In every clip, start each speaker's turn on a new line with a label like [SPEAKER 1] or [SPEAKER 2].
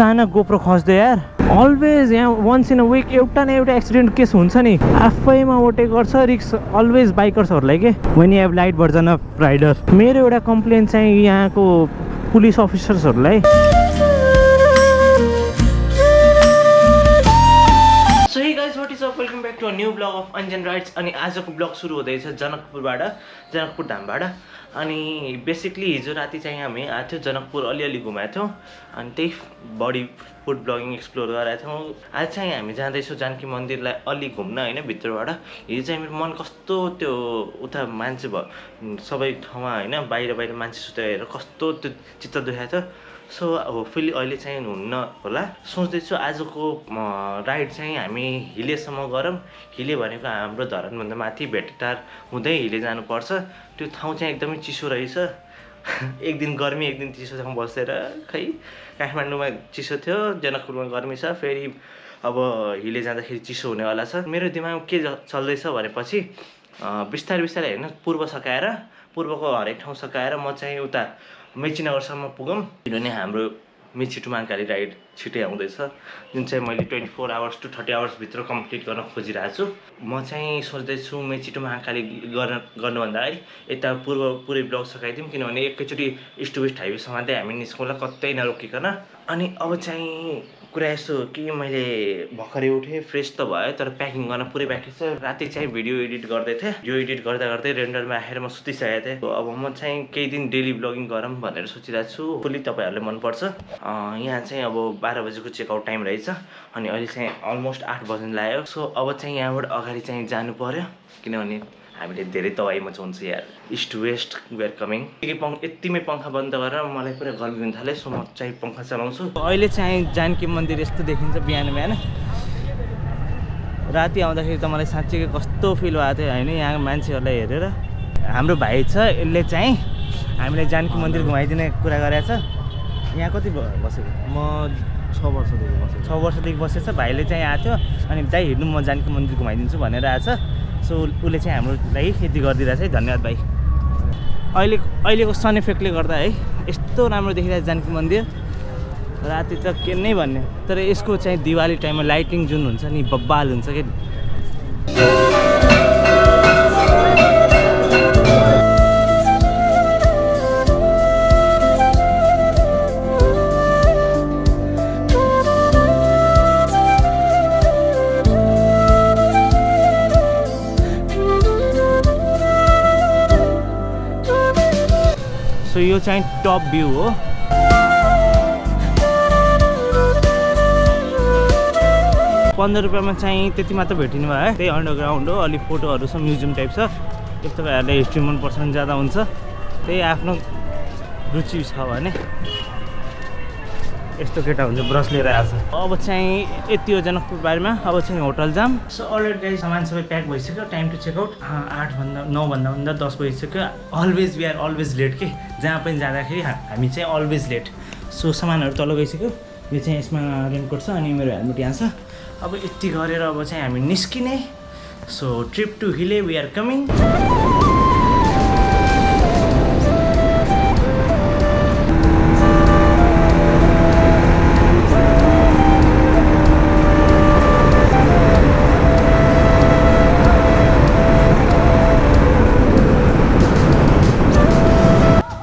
[SPEAKER 1] अचानक गोप्रो खस्दै यार अलवेज यहाँ वन्स इन अ विक एउटा न एउटा एक्सिडेन्ट केस हुन्छ नि आफैमा ओभरटेक गर्छ रिक्स अलवेज बाइकर्सहरूलाई के when you have light version of rider मेरो एउटा कम्प्लेन चाहिँ यहाँको पुलिस अफिसर्सहरूलाई so hey guys what is up welcome back to a new blog of Anjan rides अनि आजको ब्लग सुरु हुँदैछ जनकपुर धामबाट अनि बेसिकली हिजो राति चाहिँ हामी आएको थियो जनकपुर अलिअलि घुमाएको थियौँ अनि त्यही बडी फुड ब्लगिङ एक्सप्लोर गराएको थियौँ आज चाहिँ हामी जाँदैछौँ जानकी मन्दिरलाई अलि घुम्न होइन भित्रबाट हिजो चाहिँ मेरो मन कस्तो त्यो उता मान्छे भयो सबै ठाउँमा होइन बाहिर मान्छे सुतेर हेरेर कस्तो त्यो चित्त दुखाएको थियो सो होपफुली अहिले चाहिँ हुन्न होला सोच्दैछु आजको राइड चाहिँ हामी हिलेसम्म गरौँ हिले भनेको हाम्रो धरानभन्दा माथि भेटटार हुँदै हिले जानुपर्छ त्यो ठाउँ चाहिँ एकदमै चिसो रहेछ एक दिन गर्मी एक दिन चिसोसँग बसेर खै काठमाडौँमा चिसो थियो जनकपुरमा गर्मी छ फेरि अब हिले जाँदाखेरि चिसो हुनेवाला छ मेरो दिमागमा के चल्दैछ भनेपछि बिस्तारै होइन पूर्व सकाएर पूर्वको हरेक ठाउँ सकाएर म चाहिँ उता मेचीनगरसम्म पुगौँ किनभने हाम्रो मेची टु महाकाली राइड छिटै आउँदैछ जुन चाहिँ मैले 24 आवर्स टु 30 आवर्सभित्र कम्प्लिट गर्न खोजिरहेको छु म चाहिँ सोच्दैछु मेची टु महाकाली गर्नुभन्दा है यता पुरै ब्लग सकाइदिउँ किनभने एकैचोटि इस्ट टु वेस्ट हाइवे समात्दै हामी निस्कौँला कतै नरोकिकन अनि अब चाहिँ कुरा यस्तो कि मैले भर्खरै उठेँ फ्रेस त भयो तर प्याकिङ गर्न पुरै बाँकी छ राति चाहिँ भिडियो एडिट गर्दै थिएँ यो एडिट गर्दै रेन्डरमा राखेर म सुतिसकेको थिएँ अब म चाहिँ केही दिन डेली ब्लगिङ गरौँ भनेर सोचिरहेको छु भोलि तपाईँहरूलाई मनपर्छ यहाँ चाहिँ अब 12 बजेको चेकआउट टाइम रहेछ अनि अहिले चाहिँ अलमोस्ट 8 बज्न लाग्यो सो अब चाहिँ यहाँबाट अगाडि चाहिँ जानु पर्यो किनभने हामीले धेरै तवाईमा हुन्छ यार इस्ट वेस्ट वेयर कमिङ यतिमै पङ्खा बन्द गरेर मलाई पुरा गर्मी हुन थाल्यो सो म चाहिँ पङ्खा चलाउँछु अहिले चाहिँ जानकी मन्दिर यस्तो देखिन्छ बिहान राति आउँदाखेरि त मलाई साँच्चै कस्तो फिल भएको थियो होइन यहाँ मान्छेहरूलाई हेरेर हाम्रो भाइ छ यसले चाहिँ हामीलाई जानकी मन्दिर घुमाइदिने कुरा गरेछ यहाँ कति बसेको म 6 वर्षदेखि बसेछ भाइले चाहिँ आएको थियो अनि दाइ हिँड्नु म जानकी मन्दिर घुमाइदिन्छु भनेर आएछ सो उसले चाहिँ हाम्रो लागि यति गरिदिरहेछ है धन्यवाद भाइ अहिलेको सन इफेक्टले गर्दा है यस्तो राम्रो देखिरहेको जानकी मन्दिर राति त के नै भन्ने तर यसको चाहिँ दिवाली टाइममा लाइटिङ जुन हुन्छ नि बब्बाल हुन्छ कि सो यो चाहिँ टप भ्यू हो ₹15 चाहिँ त्यति मात्र भेटिनु भयो है त्यही अन्डरग्राउन्ड हो अलि फोटोहरू छ म्युजियम टाइप छ यस्तो तपाईँहरूले हिस्ट्री मनपर्छ भने ज्यादा हुन्छ त्यही आफ्नो रुचि छ भने यस्तो केटा हुन्छ ब्रस लिएर आएको छ अब चाहिँ यति हो जनकपुर बारेमा अब चाहिँ होटल जाम सो अलरेडी सामान सबै प्याक भइसक्यो टाइम टु चेकआउट 9 भन्दा 10 बजिसक्यो always we are always late के जहाँ पनि जाँदाखेरि हामी चाहिँ अलवेज लेट सो सामानहरू तल गइसक्यो यो चाहिँ यसमा रेनकोट छ अनि मेरो हेलमेट यहाँ छ अब यति गरेर अब चाहिँ हामी निस्किने सो ट्रिप टु हिले वी आर कमिङ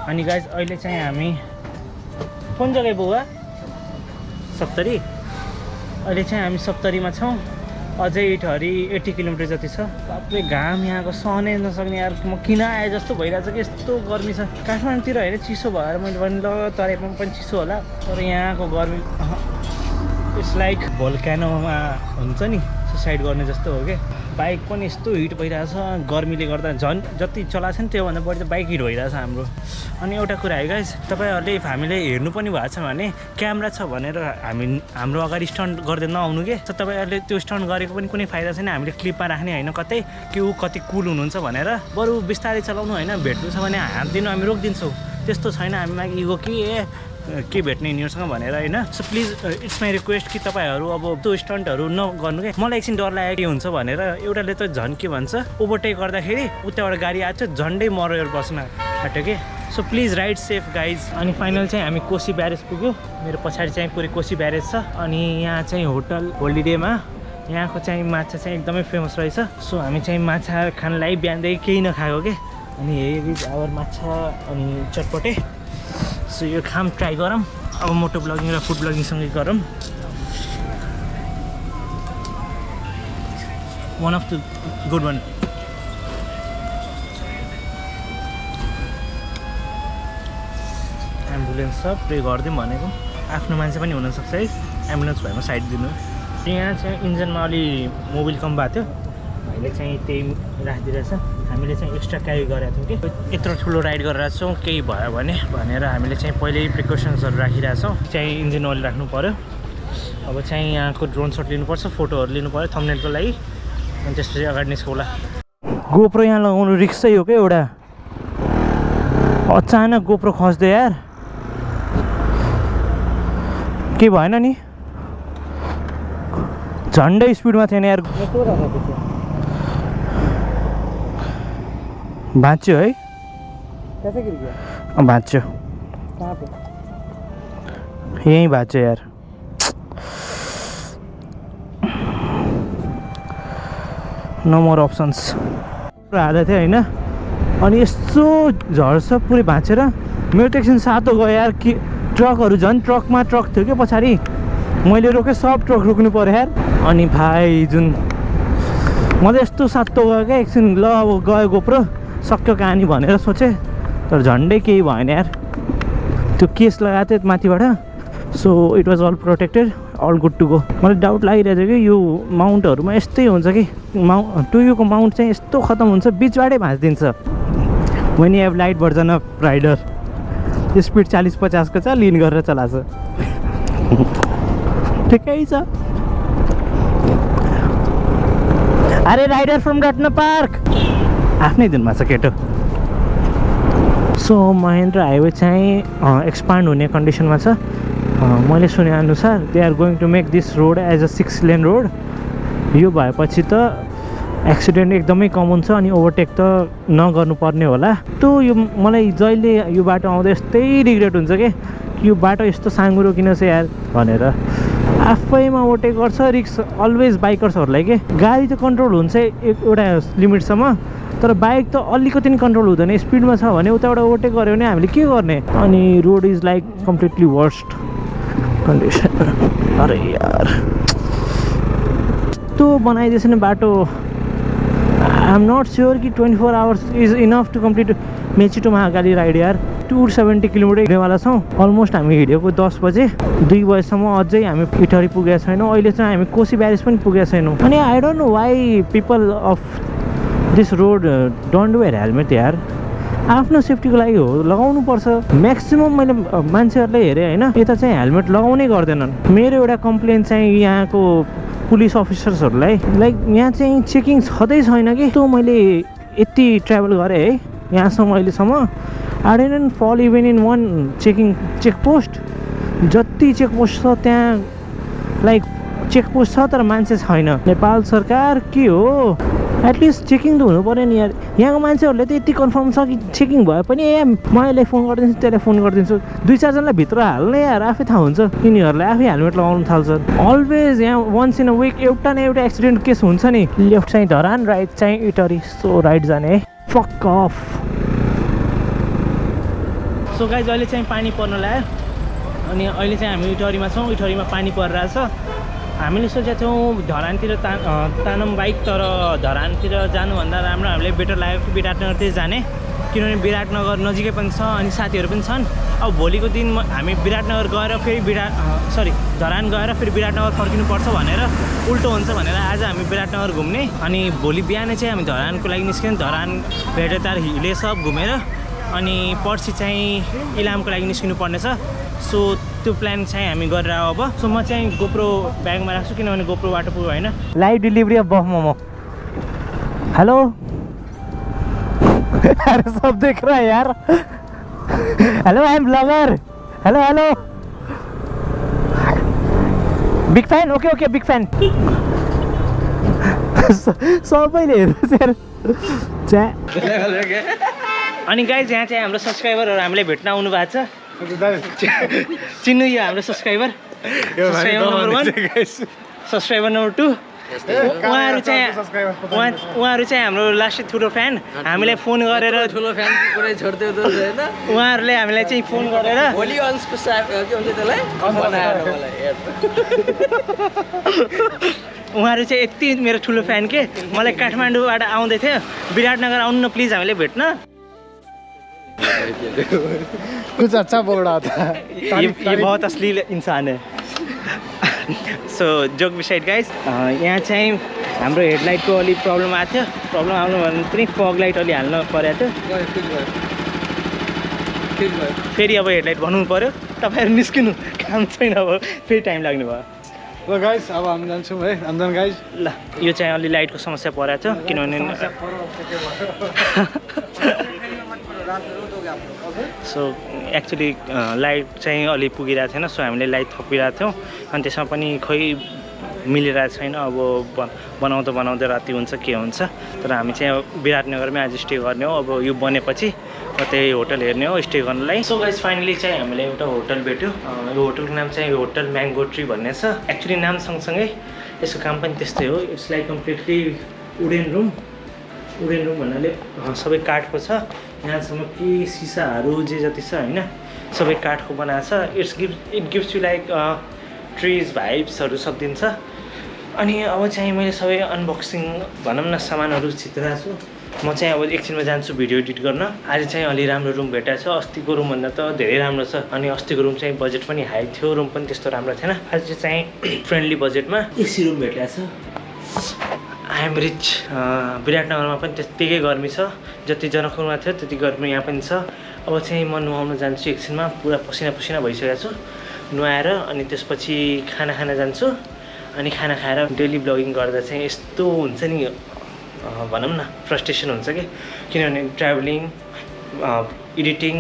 [SPEAKER 1] अनि गाइज अहिले चाहिँ हामी कुन जग्गा पुग्यो सप्तरी अहिले चाहिँ हामी सप्तरीमा छौँ अझै इटहरी 80 किलोमिटर जति छ बाप्रे घाम यहाँको सहनै नसक्ने यार म किन आए जस्तो भइरहेछ कि यस्तो गर्मी छ काठमाडौँतिर होइन चिसो भएर मैले भने ल तराईमा पनि चिसो होला तर यहाँको गर्मी इट्स लाइक भोल्क्यानोमा हुन्छ नि सुसाइड गर्ने जस्तो हो क्या बाइक पनि यस्तो हिट भइरहेछ गर्मीले गर्दा झन् जति चलाएको छ नि त्योभन्दा बढी त बाइक हिट भइरहेछ हाम्रो अनि एउटा कुरा है गाइस तपाईँहरूले हामीले हेर्नु पनि भएको छ भने क्यामेरा छ भनेर हाम्रो अगाडि स्टन्ट गर्दै नआउनु के त तपाईँहरूले त्यो स्टन्ट गरेको पनि कुनै फाइदा छैन हामीले क्लिपमा राख्ने होइन कतै कि ऊ कति कुल हुनुहुन्छ भनेर बरु बिस्तारै चलाउनु होइन भेट्नु छ भने हानिदिनु हामी रोकिदिन्छौँ त्यस्तो छैन हामीमा इगो के भेट्ने यिनीहरूसँग भनेर होइन so please it's my request कि तपाईँहरू अब त्यो स्टन्टहरू नगर्नु क्या मलाई एकछिन डर लागेको के हुन्छ भनेर एउटाले त झन् के भन्छ ओभरटेक गर्दाखेरि उताबाट गाडी आएको थियो झन्डै मरेर बस्न आँट्यो कि so please ride safe guys. अनि फाइनल चाहिँ हामी कोसी ब्यारेज पुग्यो। मेरो पछाडि चाहिँ पुरै कोसी ब्यारेज छ। अनि यहाँ चाहिँ होटल होलिडेमा यहाँको चाहिँ माछा चाहिँ एकदमै फेमस रहेछ। सो हामी चाहिँ माछा खानलाई बिहानदेखि केही नखाएको के। अनि हेरी आवर माछा अनि चटपटे। सो यो खाम ट्राई गरौँ। अब मोटो ब्लगिङ र फुड ब्लगिङसँगै गरौँ। One of the good one. Ambulance छ, प्रे गरिदिउँ भनेको। आफ्नो मान्छे पनि हुनसक्छ है, एम्बुलेन्स भएमा साइड दिनु। यहाँ चाहिँ इन्जिनमा अलि मोबिल कम भएको थियो, भाइले चाहिँ त्यही राखिदिरहेछ। हामीले चाहिँ एक्स्ट्रा क्यारी गरेका थियौँ कि यत्रो ठुलो राइड गरेर छौँ, केही भयो भने भनेर हामीले चाहिँ पहिल्यै प्रिकसन्सहरू राखिरहेछौँ। चाहिँ इन्जिन ओइल राख्नु पऱ्यो। अब चाहिँ यहाँको ड्रोन सट लिनुपर्छ, फोटोहरू लिनु पऱ्यो थम्बनेलको लागि। अनि त्यसपछि अगाडि निस्कौला। गोप्रो यहाँ लगाउनु रिक्सै हो क्या एउटा। अचानक गोप्रो खस्दै यार, के भएन नि, झन्डै स्पिडमा थिएन यार। बाँच्यो है, बाँच्यो, यहीँ बाँच्यो यार। No more options. हाल्दै थियो होइन, अनि यस्तो झर्छ पुरै भाँचेर। मेरो त एकछिन सातो गयो यार। कि ट्रकहरू झन् ट्रकमा ट्रक थियो क्या पछाडि, मैले रोकेँ, सब ट्रक रोक्नु पऱ्यो यार। अनि भाइ जुन म त यस्तो सातो गयो क्या एकछिन, ल अब गयो गोप्रो, सक्यो कहानी भनेर सोचेँ, तर झन्डै केही भएन यार। त्यो केस लगाएको थियो माथिबाट। So it was all protected, all good to go. मलाई डाउट लागिरहेको थियो कि यो माउन्टहरूमा यस्तै हुन्छ कि टुयुको माउन्ट चाहिँ यस्तो खतम हुन्छ, बिचबाटै भाँचिदिन्छ। When you have light version of rider, speed 40-50 को छ, लिन गरेर चलाएको ठिकै छ। अरे राइडर फ्रम रत्न पार्क, आफ्नै दिनमा छ केटो। सो महेन्द्र हाइवे चाहिँ एक्सपान्ड हुने कन्डिसनमा छ। मैले सुनेअनुसार they are going to make this road as a 6 lane road. यो भएपछि त एक्सिडेन्ट एकदमै कम हुन्छ अनि ओभरटेक त नगर्नुपर्ने होला। त्यो यो मलाई जहिले यो बाटो आउँदा यस्तै रिग्रेट हुन्छ कि यो बाटो यस्तो साँगुरो किन छ यार भनेर। आफैमा ओभरटेक गर्छ, रिक्स अलवेज बाइकर्सहरूलाई के। गाडी त कन्ट्रोल हुन्छ एउटा लिमिटसम्म, तर बाइक त अलिकति नि कन्ट्रोल हुँदैन। स्पिडमा छ भने उताबाट ओभरटेक गऱ्यो भने हामीले के गर्ने। अनि road is like completely worst condition. अरे यार यस्तो बनाइदिएछ नि बाटो। आई एम नट स्योर कि 24 hours is enough to complete Mechi to Mahakali ride यार। 270 किलोमिटर हिँड्नेवाला छौँ। अलमोस्ट हामी हिँडेको 10 बजे, 2 बजेसम्म अझै हामी इटहरी पुगेका छैनौँ। अहिले चाहिँ हामी कोसी ब्यारेज पनि पुगेका छैनौँ। अनि I don't know why people of this road don't wear helmet यार। आफ्नो सेफ्टीको लागि हो, लगाउनु पर्छ। म्याक्सिमम् मैले मान्छेहरूलाई हेरेँ होइन, यता चाहिँ हेलमेट लगाउनै गर्दैनन्। मेरो एउटा कम्प्लेन चाहिँ यहाँको पुलिस अफिसर्सहरूलाई, लाइक यहाँ चाहिँ चेकिङ छँदै छैन कि। त्यो मैले यति ट्राभल गरेँ है यहाँसम्म अहिलेसम्म, आई डिडन्ट फल इभन इन वान चेकपोस्ट। जति चेकपोस्ट छ त्यहाँ लाइक चेकपोस्ट छ तर मान्छे छैन। नेपाल सरकार के हो, एटलिस्ट चेकिङ त हुनु पऱ्यो नि यार। यहाँको मान्छेहरूले त यति कन्फर्म छ कि चेकिङ भए पनि म यसलाई फोन गरिदिन्छु, त्यसलाई फोन गरिदिन्छु, 2-4 जनालाई भित्र हाल्ने यार, आफै थाहा हुन्छ। यिनीहरूलाई आफै हेलमेट लगाउनु थाल्छ। अलवेज यहाँ वन्स इन अ विक एउटा न एउटा एक्सिडेन्ट केस हुन्छ नि। लेफ्ट चाहिँ धरान, राइट चाहिँ इटहरी। सो राइट जाने है, फक अफ। सो गाइज अहिले चाहिँ पानी पर्न लाग्यो। अनि अहिले चाहिँ हामी इटहरीमा छौँ, इटहरीमा पानी परिरहेछ। हामीले सोचेको थियौँ धरानतिर तानौँ बाइक, तर धरानतिर जानुभन्दा राम्रो हामीले बेटर लाग्यो कि विराटनगरतिर जाने, किनभने विराटनगर नजिकै पनि छ अनि साथीहरू पनि छन्। अब भोलिको दिन हामी विराटनगर गएर फेरि धरान गएर फेरि विराटनगर फर्किनुपर्छ भनेर उल्टो हुन्छ भनेर आज हामी विराटनगर घुम्ने। अनि भोलि बिहानै चाहिँ हामी धरानको लागि निस्क्यौँ। धरान भेटेटार हिले सब घुमेर अनि पर्सि चाहिँ इलामको लागि निस्किनु पर्नेछ। सो त्यो प्लान चाहिँ हामी गरेर अब। सो म चाहिँ गोप्रो ब्यागमा राख्छु किनभने गोप्रो बाटो पुग्यो होइन। Live delivery of buff momo. Hello अरे सब देख रहा है यार। Hello I am blogger. Hello hello, big fan. Okay okay big fan. सबैले हेर्नुहोस् यार। अनि गाइज यहाँ चाहिँ हाम्रो सब्सक्राइबरहरू हामीलाई भेट्न आउनु भएको छ चिन्नु यो हाम्रो सब्सक्राइबर नम्बर 1 सब्सक्राइबर नम्बर 2 उहाँहरू चाहिँ हाम्रो लास्ट ठुलो फ्यान हामीलाई फोन गरेर
[SPEAKER 2] ठुलो फ्यान कुरै छोड्दै दो हैन
[SPEAKER 1] उहाँहरूले हामीलाई चाहिँ फोन गरेर
[SPEAKER 2] भोलि अन्सको के हुन्छ त्यसलाई बनाएर मलाई
[SPEAKER 1] उहाँहरू चाहिँ यति मेरो ठुलो फ्यान के मलाई काठमाडौँबाट आउँदै थियो विराटनगर आउनु न प्लिज हामीले भेट्न
[SPEAKER 3] कुछ अच्छा बोल रहा था
[SPEAKER 1] ये बहुत असली इंसान है सो जोक बिसाइड गाइज यहाँ चाहिँ हाम्रो हेडलाइटको अलिक प्रब्लम आएको थियो प्रब्लम आउनु भन्दा पनि फग लाइट अलि हाल्नु परेको थियो फेरि अब हेडलाइट बनाउनु पऱ्यो तपाईँहरू निस्किनु काम छैन अब फेरि टाइम लाग्ने भयो
[SPEAKER 3] ल गाइस अब हामी जान्छौँ है अन्जन गाइस
[SPEAKER 1] ल यो चाहिँ अलि लाइटको समस्या परेको थियो किनभने सो एक्चुली लाइट चाहिँ अलि पुगिरहेको थिएन सो हामीले लाइट थपिरहेको थियौँ अनि त्यसमा पनि खोइ मिलिरहेको छैन अब बनाउँदै राति हुन्छ के हुन्छ तर हामी चाहिँ विराटनगरमै आज स्टे गर्ने हो अब यो बनेपछि कतै होटल हेर्ने हो स्टे गर्नलाई सो गाइस फाइनली चाहिँ हामीले एउटा होटल भेट्यो यो होटलको नाम चाहिँ होटल म्याङ्गो ट्री भन्ने छ एक्चुली नाम सँगसँगै यसको काम पनि त्यस्तै हो it's like completely wooden room भन्नाले सबै काठको छ यहाँसम्म कि सिसाहरू जे जति छ होइन सबै काठको बनाएको छ it gives you like trees भाइब्सहरू सब दिन्छ अनि अब चाहिँ मैले सबै अनबक्सिङ भनौँ न सामानहरू छिटिरहेको छु म चाहिँ अब एकछिनमा जान्छु भिडियो एडिट गर्न आज चाहिँ अलि राम्रो रुम भेटाएको छ अस्तिको रुमभन्दा त धेरै राम्रो छ अनि अस्तिको रुम चाहिँ बजेट पनि हाई थियो रुम पनि त्यस्तो राम्रो थिएन आज चाहिँ फ्रेन्डली बजेटमा एसी रुम भेटाएको छ आई एम रिच विराटनगरमा पनि त्यत्तिकै गर्मी छ जति जनकपुरमा थियो त्यति गर्मी यहाँ पनि छ अब चाहिँ म नुहाउन जान्छु एकछिनमा पुरा पसिना भइसकेको छु नुहाएर अनि त्यसपछि खाना खान जान्छु अनि खाना खाएर डेली ब्लगिङ गर्दा चाहिँ यस्तो हुन्छ नि भनौँ न फ्रस्ट्रेसन हुन्छ कि किनभने ट्राभलिङ एडिटिङ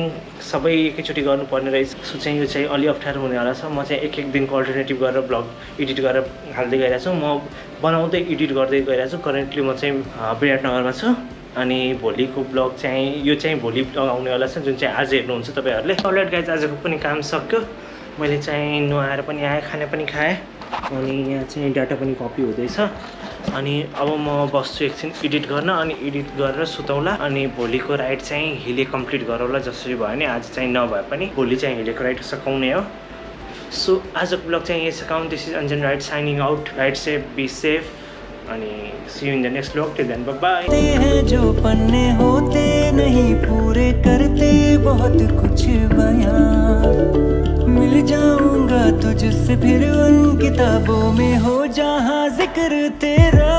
[SPEAKER 1] सबै एकैचोटि गर्नुपर्ने रहेछ सो चाहिँ यो चाहिँ अलि अप्ठ्यारो हुनेवाला छ म चाहिँ एक दिनको अल्टरनेटिभ गरेर ब्लग एडिट गरेर हाल्दै गइरहेको छु म बनाउँदै एडिट गर्दै गइरहेको छु करेन्टली म चाहिँ विराटनगरमा छु अनि भोलिको ब्लग चाहिँ यो चाहिँ भोलि आउनेवाला छ जुन चाहिँ आज हेर्नुहुन्छ तपाईँहरूले अलरेडी गाइज आजको पनि काम सक्यो मैले चाहिँ नुहाएर पनि आएँ खाना पनि खाएँ अनि यहाँ चाहिँ डाटा पनि कपी हुँदैछ अनि अब म बस्छु एकछिन एडिट गर्न अनि एडिट गरेर सुताउला अनि भोलिको राइड चाहिँ हिले कम्प्लिट गरौँला जसरी भयो भने आज चाहिँ नभए पनि भोलि चाहिँ हिलेको राइड सकाउने हो सो आजको ब्लग चाहिँ यही सकाउँ this is Anjan ride signing out ride safe be safe अनि see you in the next blog till then bye bye
[SPEAKER 4] हैं जो पन्ने होते नहीं पूरे करते बहुत कुछ बयां मिल जाऊंगा तुझसे फिर उन किताबों में हो जहां जिक्र तेरा